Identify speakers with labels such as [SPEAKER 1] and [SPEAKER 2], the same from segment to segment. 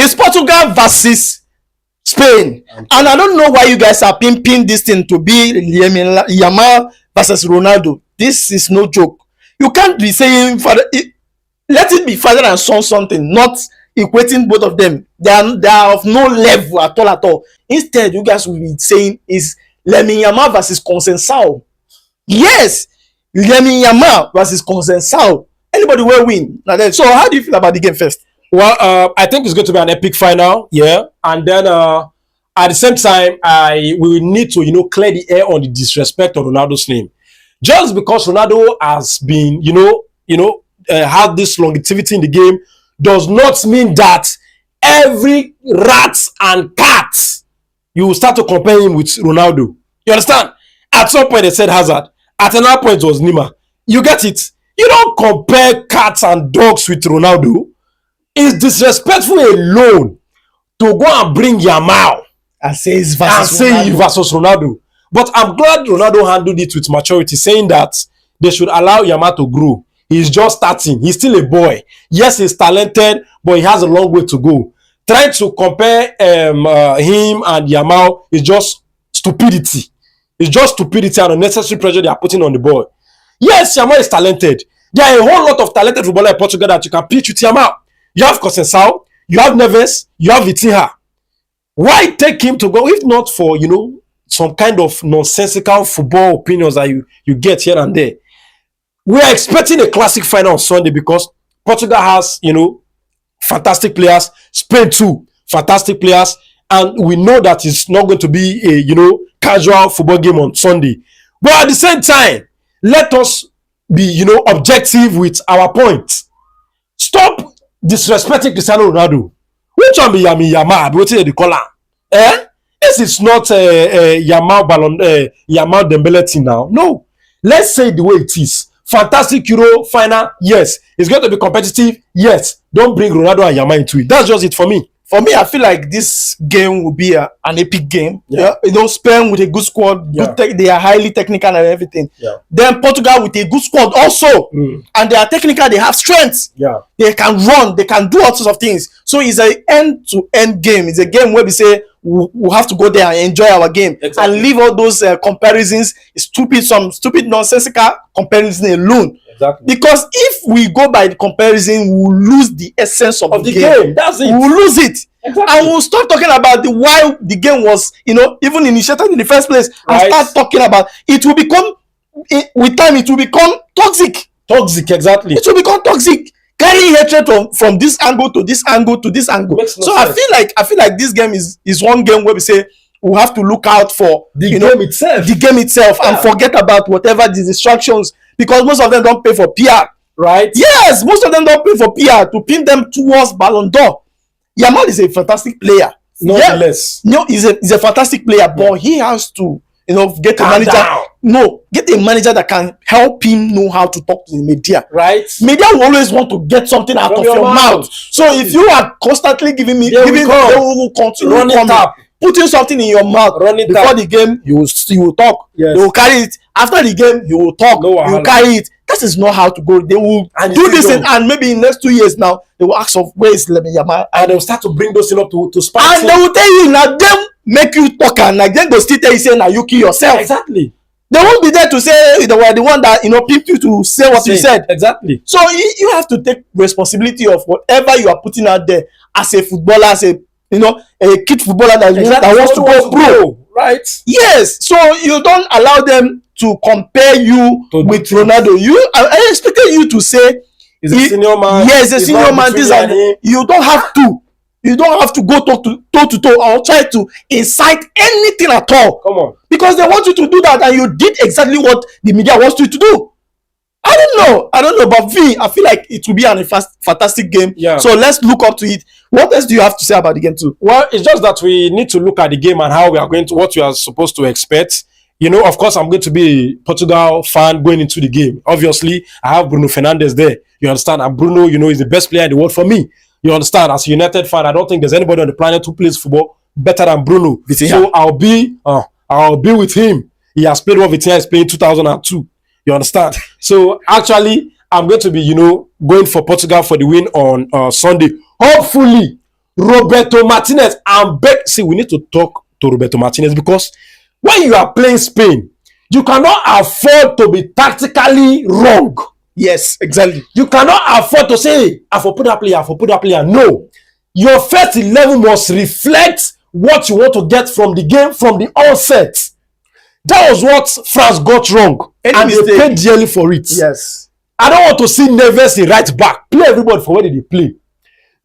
[SPEAKER 1] It's Portugal versus Spain. And I don't know why you guys are pimping this thing to be Lamine Yamal versus Ronaldo. This is no joke. You can't be saying let it be father and son something, not equating both of them. They are of no level at all. Instead, you guys will be saying is Lamine Yamal versus Consensao. Yes, Lamine Yamal versus Consensao. Anybody will win. So how do you feel about the game first?
[SPEAKER 2] Well, I think it's going to be an epic final, yeah. And then at the same time, we will need to, clear the air on the disrespect of Ronaldo's name. Just because Ronaldo has been, had this longevity in the game, does not mean that every rat and cat you will start to compare him with Ronaldo. You understand? At some point they said Hazard. At another point it was Neymar. You get it? You don't compare cats and dogs with Ronaldo. It's disrespectful alone to go and bring Yamal
[SPEAKER 1] and say he's versus
[SPEAKER 2] Ronaldo. But I'm glad Ronaldo handled it with maturity, saying that they should allow Yamal to grow. He's just starting. He's still a boy. Yes, he's talented, but he has a long way to go. Trying to compare him and Yamal is just stupidity. It's just stupidity and unnecessary pressure they are putting on the boy. Yes, Yamal is talented. There are a whole lot of talented footballers in Portugal that you can pitch with Yamal. You have Consensao, you have Neves, you have Vitinha. Why take him to go if not for, some kind of nonsensical football opinions that you get here and there? We are expecting a classic final on Sunday because Portugal has, fantastic players. Spain too, fantastic players. And we know that it's not going to be a, casual football game on Sunday. But at the same time, let us be, objective with our points. Stop disrespecting Cristiano Ronaldo. Which one be Yamal? What is the color? This is not Yamal Dembele team now. No. Let's say it the way it is. Fantastic Euro final, yes. It's going to be competitive, yes. Don't bring Ronaldo and Yamal into it. That's just it for me.
[SPEAKER 1] For me, I feel like this game will be an epic game. Yeah. Spain with a good squad. Yeah. They are highly technical and everything. Yeah. Then Portugal with a good squad also. And they are technical, they have strength.
[SPEAKER 2] Yeah.
[SPEAKER 1] They can run, they can do all sorts of things. So it's an end-to-end game. It's a game where we say we have to go there and enjoy our game. Exactly. And leave all those comparisons, some stupid nonsensical comparison alone.
[SPEAKER 2] Exactly.
[SPEAKER 1] Because if we go by the comparison, we'll lose the essence of the game.
[SPEAKER 2] That's it.
[SPEAKER 1] We'll lose it.
[SPEAKER 2] Exactly.
[SPEAKER 1] And we'll stop talking about why the game was, even initiated in the first place. Right. And start talking about it will become, with time, it will become toxic.
[SPEAKER 2] Toxic, exactly.
[SPEAKER 1] It will become toxic. Carrying hatred from this angle to this angle to this angle. So sense. I feel like this game is one game where we say we have to look out for
[SPEAKER 2] the game itself.
[SPEAKER 1] The game itself, and forget about whatever the distractions. Because most of them don't pay for PR.
[SPEAKER 2] Right?
[SPEAKER 1] Yes, most of them don't pay for PR to pin them towards Ballon d'Or. Yamal is a fantastic player.
[SPEAKER 2] Nonetheless.
[SPEAKER 1] No, he's a fantastic player, but he has to, get a manager.
[SPEAKER 2] Down.
[SPEAKER 1] No, get a manager that can help him know how to talk to the media.
[SPEAKER 2] Right?
[SPEAKER 1] Media will always want to get something out of your mouth. So if you are constantly they will continue putting something in your mouth before the game. You will talk.
[SPEAKER 2] Yes.
[SPEAKER 1] They will carry it. After the game, you will talk. You will carry it. That is not how to go. They will do this, and maybe in the next 2 years now, they will ask of where is Lamine Yamal,
[SPEAKER 2] and they will start to bring those things up to spark.
[SPEAKER 1] And they will tell you now, them make you talk, and then they still tell you say now you kill yourself.
[SPEAKER 2] Exactly.
[SPEAKER 1] They won't be there to say they were the one that picked you to say what you said.
[SPEAKER 2] Exactly.
[SPEAKER 1] So you have to take responsibility of whatever you are putting out there as a footballer, as a kid footballer that wants to go pro.
[SPEAKER 2] Right.
[SPEAKER 1] Yes. So you don't allow them to compare you with Ronaldo. I expected you to say
[SPEAKER 2] he's a senior man.
[SPEAKER 1] Yes, a senior man. You don't have to. You don't have to go toe to toe or try to incite anything at all.
[SPEAKER 2] Come on.
[SPEAKER 1] Because they want you to do that, and you did exactly what the media wants you to do. I don't know, but I feel like it will be a fantastic game.
[SPEAKER 2] Yeah.
[SPEAKER 1] So let's look up to it. What else do you have to say about the game too?
[SPEAKER 2] Well, it's just that we need to look at the game and how what we are supposed to expect. Of course, I'm going to be a Portugal fan going into the game. Obviously, I have Bruno Fernandes there. You understand? And Bruno, is the best player in the world for me. You understand? As a United fan, I don't think there's anybody on the planet who plays football better than Bruno. So I'll be with him. He has played what Vitinha is playing 2002. You understand? So actually, I'm going to be, going for Portugal for the win on Sunday. Hopefully, Roberto Martínez and see, we need to talk to Roberto Martínez, because when you are playing Spain, you cannot afford to be tactically wrong.
[SPEAKER 1] Yes, exactly.
[SPEAKER 2] You cannot afford to say, I for put that player. No. Your first 11 must reflect what you want to get from the game from the onset. That was what France got wrong. And they paid dearly for it.
[SPEAKER 1] Yes.
[SPEAKER 2] I don't want to see Neves in right back. Play everybody for where they play.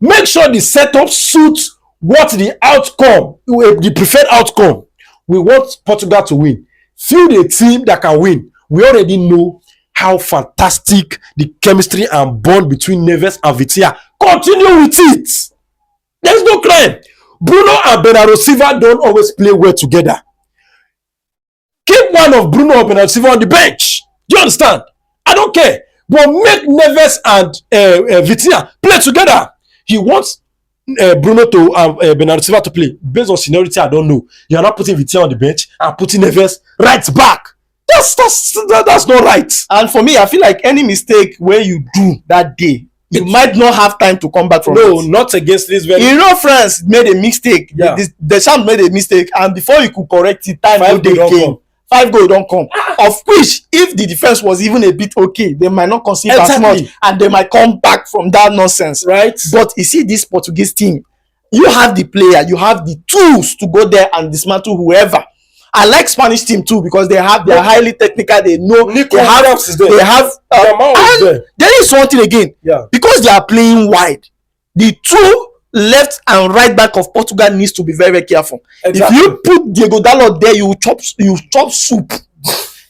[SPEAKER 2] Make sure the setup suits what the outcome, the preferred outcome. We want Portugal to win. Field a team that can win. We already know how fantastic the chemistry and bond between Neves and Vitinha. Continue with it. There's no crime. Bruno and Bernardo Silva don't always play well together. Keep one of Bruno or Bernardo Silva on the bench. Do you understand? I don't care. But make Neves and Vitinha play together. He wants Bruno to Bernardo Silva to play. Based on seniority, I don't know. You are not putting Vitinha on the bench and putting Neves right back. That's not right.
[SPEAKER 1] And for me, I feel like any mistake where you do that day, you might not have time to come back from it.
[SPEAKER 2] No, not against this very.
[SPEAKER 1] You know, France made a mistake.
[SPEAKER 2] Yeah.
[SPEAKER 1] The champ made a mistake, and before you could correct it, time
[SPEAKER 2] Five
[SPEAKER 1] they
[SPEAKER 2] goal
[SPEAKER 1] came.
[SPEAKER 2] don't
[SPEAKER 1] 5 goals don't come. Of which, if the defense was even a bit okay, they might not concede as much, and they might come back from that nonsense.
[SPEAKER 2] Right.
[SPEAKER 1] But you see, this Portuguese team, you have the player, you have the tools to go there and dismantle whoever. I like Spanish team too, because they are highly technical. They know and there is something again.
[SPEAKER 2] Yeah.
[SPEAKER 1] Because they are playing wide, the two left and right back of Portugal needs to be very, very careful.
[SPEAKER 2] Exactly.
[SPEAKER 1] If you put Diego Dalot there, you chop soup.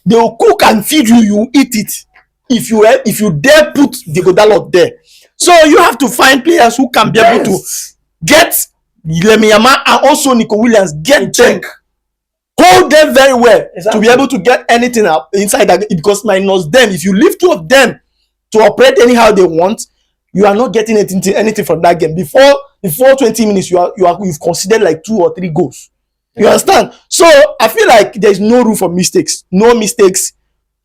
[SPEAKER 1] They will cook and feed you. You eat it. If you dare put Diego Dalot there, so you have to find players who can be able to get Lamine Yamal and also Nico Williams. Get them. Hold them very well to be able to get anything up inside that, because minus them, if you leave 2 of them to operate anyhow they want, you are not getting anything from that game. Before 20 minutes, you've considered like 2 or 3 goals. You understand? So I feel like there's no room for mistakes. No mistakes.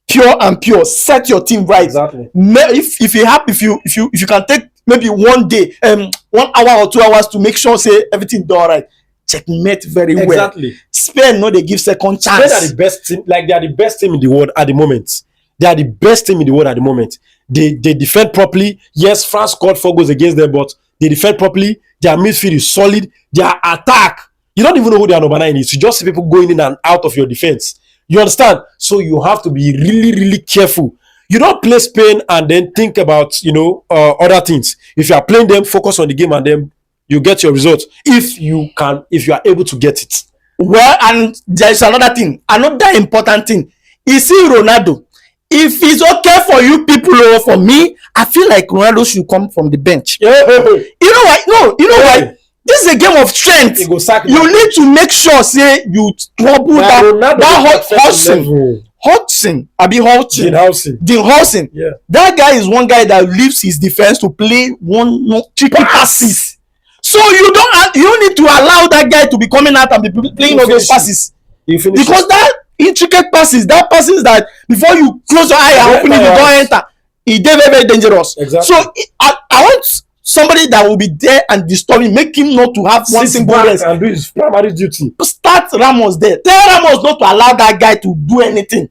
[SPEAKER 1] Pure and pure. Set your team right.
[SPEAKER 2] Exactly.
[SPEAKER 1] If you can take maybe 1 day, 1 hour or 2 hours to make sure say everything done right. Checkmate very well.
[SPEAKER 2] Exactly.
[SPEAKER 1] Spain, no, they give second chance.
[SPEAKER 2] Spain are the best team. Like, they are the best team in the world at the moment. They are the best team in the world at the moment. They defend properly. Yes, France scored 4 goals against them, but they defend properly. Their midfield is solid. Their attack, you don't even know who their number 9 is. You just see people going in and out of your defense. You understand? So you have to be really, really careful. You don't play Spain and then think about other things. If you are playing them, focus on the game, and then you get your results if you are able to get it.
[SPEAKER 1] Well, and there's another thing, another important thing. You see, Ronaldo, if it's okay for you people or for me, I feel like Ronaldo should come from the bench.
[SPEAKER 2] Yeah.
[SPEAKER 1] You know why? No, you know why? This is a game of strength. You need to make sure, say, you trouble Dean Hudson.
[SPEAKER 2] Yeah.
[SPEAKER 1] That guy is one guy that leaves his defense to play one tricky passes. So you don't need to allow that guy to be coming out and be playing all those passes. Because that intricate passes that before you close your eye and open it, you don't enter. It's very, very dangerous.
[SPEAKER 2] Exactly.
[SPEAKER 1] So I want somebody that will be there and disturb him, make him not to have one single rest
[SPEAKER 2] and do his primary duty.
[SPEAKER 1] Start Ramos there. Tell Ramos not to allow that guy to do anything.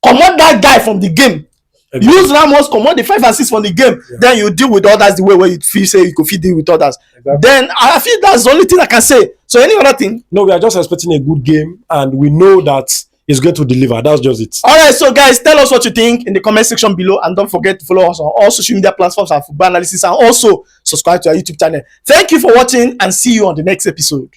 [SPEAKER 1] Command that guy from the game. Exactly. Use Ramos, command the 5 and 6 from the game. Yeah. Then you deal with others the way where you feel say you could deal with others. Exactly. Then I feel that's the only thing I can say. So any other thing?
[SPEAKER 2] No, we are just expecting a good game, and we know that it's going to deliver. That's just it.
[SPEAKER 1] All right, so guys, tell us what you think in the comment section below, and don't forget to follow us on all social media platforms and football analysis, and also subscribe to our YouTube channel. Thank you for watching, and see you on the next episode.